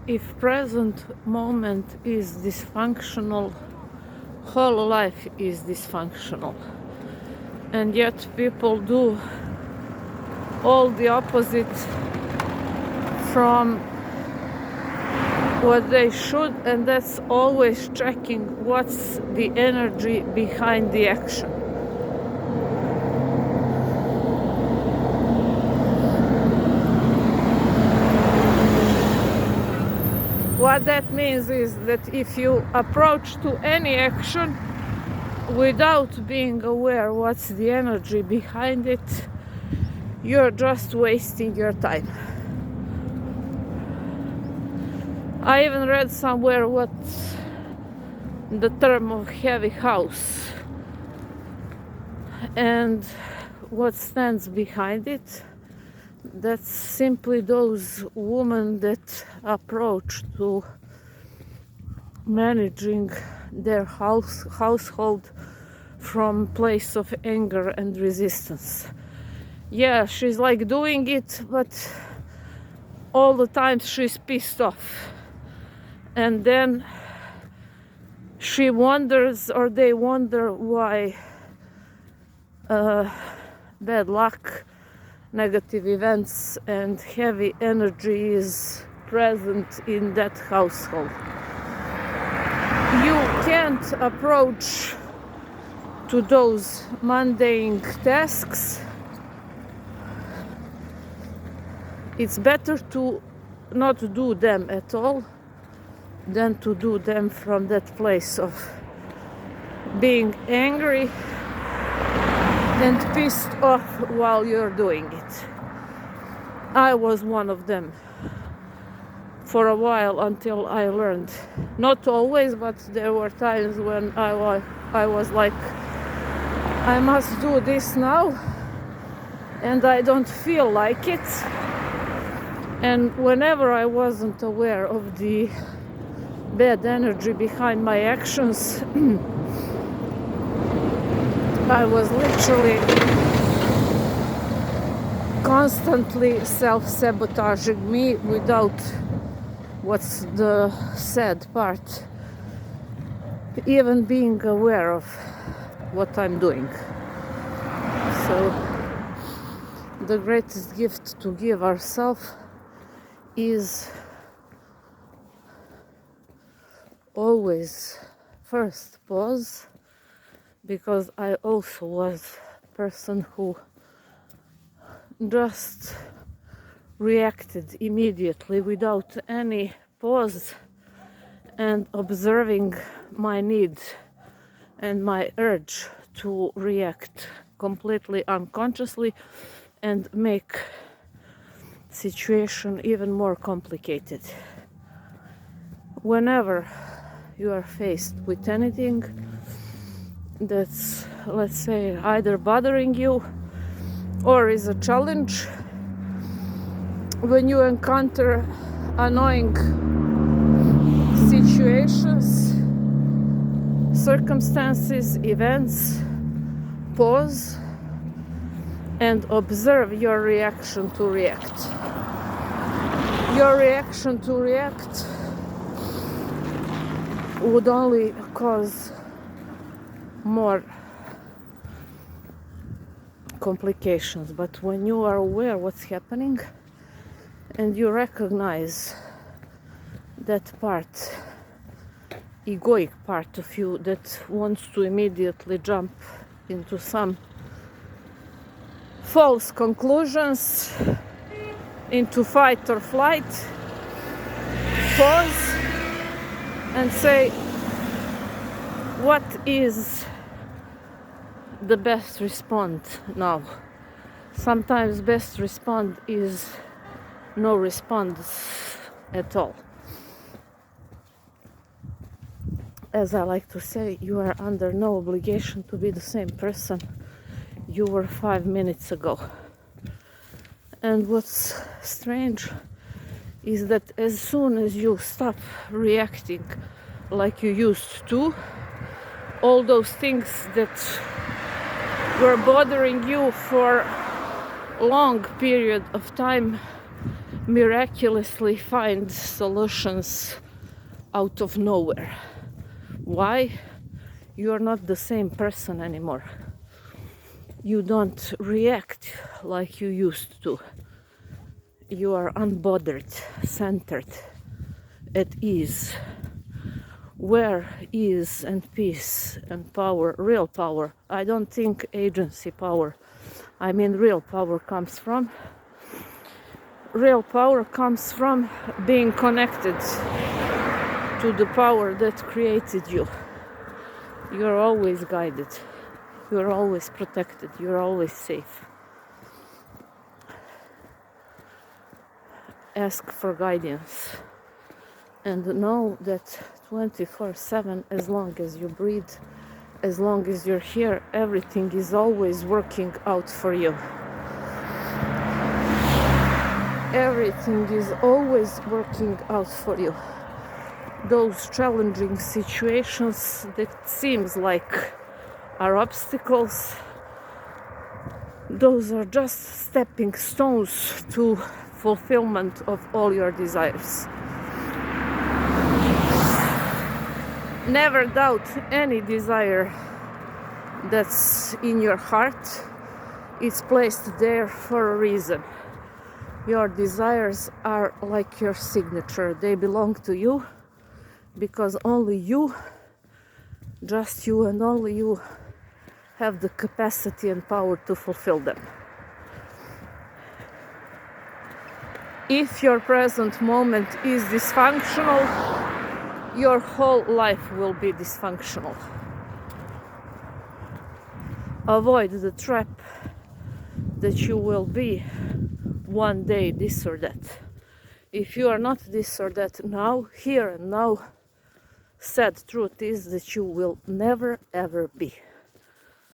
if present moment is dysfunctional, whole life is dysfunctional. And yet people do all the opposite from what they should, and that's always checking what's the energy behind the action. What that means is that if you approach to any action without being aware what's the energy behind it, you're just wasting your time. I even read somewhere what's the term of heavy house and what stands behind it. That's simply those women that approach to managing their household from place of anger and resistance. Yeah, she's like doing it, but all the time she's pissed off. And then she wonders, or they wonder, why bad luck, negative events, and heavy energy is present in that household. You can't approach to those mundane tasks. It's better to not do them at all than to do them from that place of being angry and pissed off while you're doing it. I was one of them for a while until I learned. Not always, but there were times when I was like, I must do this now, and I don't feel like it. And whenever I wasn't aware of the bad energy behind my actions, I was literally constantly self-sabotaging me without, what's the sad part, even being aware of what I'm doing. So the greatest gift to give ourselves is always first pause, because I also was a person who just reacted immediately without any pause and observing my need and my urge to react completely unconsciously and make situation even more complicated. Whenever you are faced with anything that's, let's say, either bothering you or is a challenge, when you encounter annoying situations, circumstances, events, pause and observe your reaction to react. Your reaction to react would only cause more complications. But when you are aware what's happening and you recognize that part, egoic part of you that wants to immediately jump into some false conclusions, into fight or flight, pause and say, what is the best response now? Sometimes best response is no response at all. As I like to say, you are under no obligation to be the same person you were 5 minutes ago. And what's strange is that as soon as you stop reacting like you used to, all those things that were bothering you for a long period of time miraculously find solutions out of nowhere. Why? You are not the same person anymore. You don't react like you used to. You are unbothered, centered, at ease. Where ease and peace and power, real power, I don't think agency power, I mean real power comes from? Real power comes from being connected to the power that created you. You're always guided. You're always protected. You're always safe. Ask for guidance. And know that 24/7, as long as you breathe, as long as you're here, everything is always working out for you. Everything is always working out for you. Those challenging situations that seems like are obstacles, those are just stepping stones to fulfillment of all your desires. Never doubt any desire that's in your heart. It's placed there for a reason. Your desires are like your signature. They belong to you because only you, just you and only you, have the capacity and power to fulfill them. If your present moment is dysfunctional, your whole life will be dysfunctional. Avoid the trap that you will be one day this or that. If you are not this or that now, here and now, sad truth is that you will never ever be.